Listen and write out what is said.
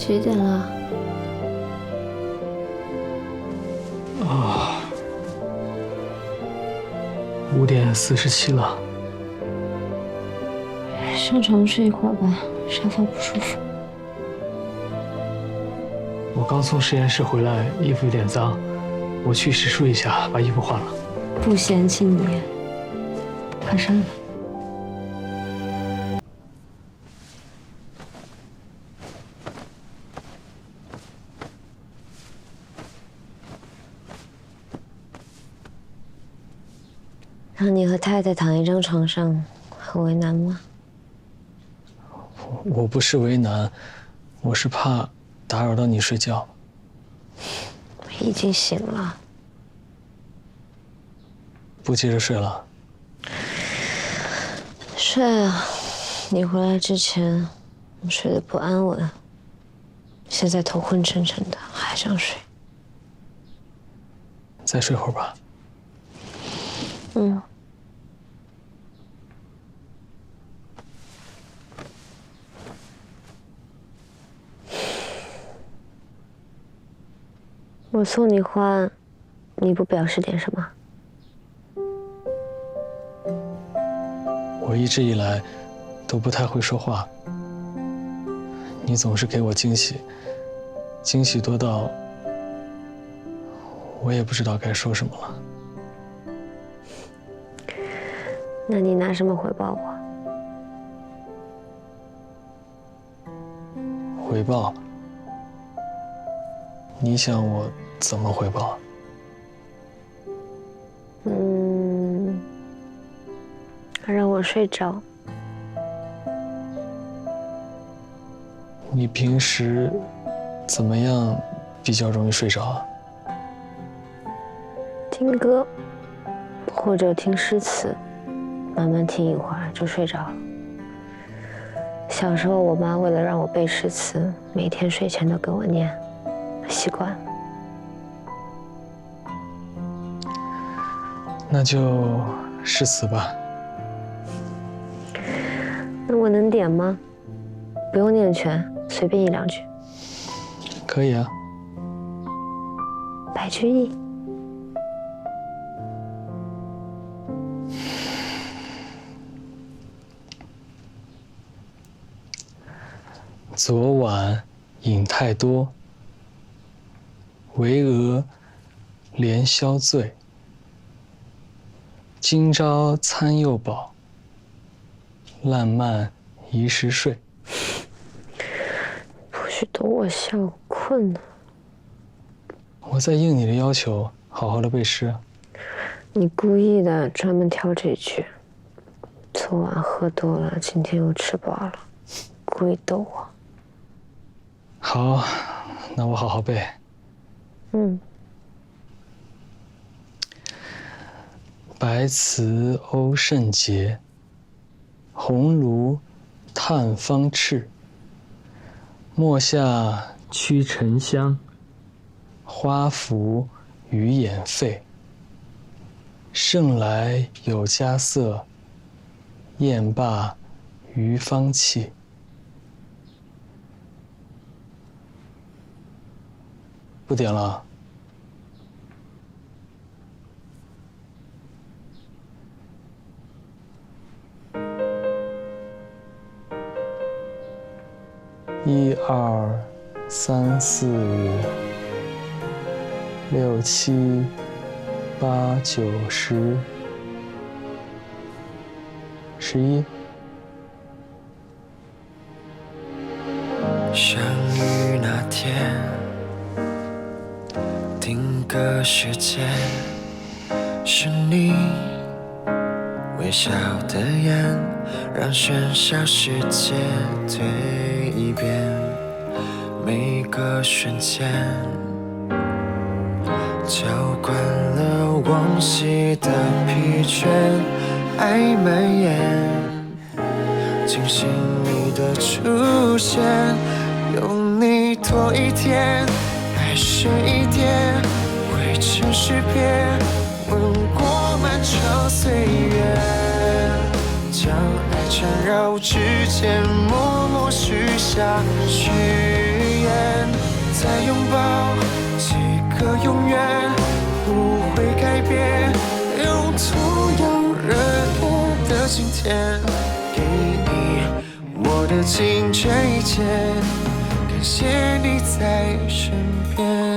几点了？啊，5点47了。上床睡一会儿吧，沙发不舒服。我刚从实验室回来，衣服有点脏，我去洗漱一下，把衣服换了。不嫌弃你，快上吧。让你和太太躺一张床上，很为难吗？我不是为难，我是怕打扰到你睡觉。已经醒了。不接着睡了？睡啊！你回来之前，我睡得不安稳，现在头昏沉沉的，还想睡。再睡会儿吧。嗯。我送你花，你不表示点什么？我一直以来都不太会说话，你总是给我惊喜，惊喜多到我也不知道该说什么了。那你拿什么回报我？回报？你想我怎么回报？让我睡着。你平时怎么样比较容易睡着啊？听歌，或者听诗词，慢慢听一会儿就睡着了。小时候，我妈为了让我背诗词，每天睡前都给我念，习惯了。那就诗词吧。那我能点吗？不用念全，随便1、2句。可以啊。白居易。昨晚饮太多，惟俄连宵醉。今朝餐又饱，烂漫宜时睡。不许逗我笑，我困了。我在应你的要求，好好的背诗。你故意的，专门挑这句。昨晚喝多了，今天又吃饱了，故意逗我。好，那我好好背。白瓷瓯圣洁，红炉炭方炽。墨下驱沉香，花服余眼废。盛来有佳色，宴罢余芳气。不点了。1、2、3、4、5、6、7、8、9、10、11。相遇那天，定格时间，是你微笑的眼，让喧嚣世界蜕变。每个瞬间，浇灌了往昔的疲倦，爱蔓延，惊醒你的出现，有你多一天，爱深一点，会尘世别，吻过漫长岁月，将爱缠绕指尖，默默许下誓言。眼，再拥抱几个永远，不会改变，用同样热烈的今天，给你我的请这一切，感谢你在身边。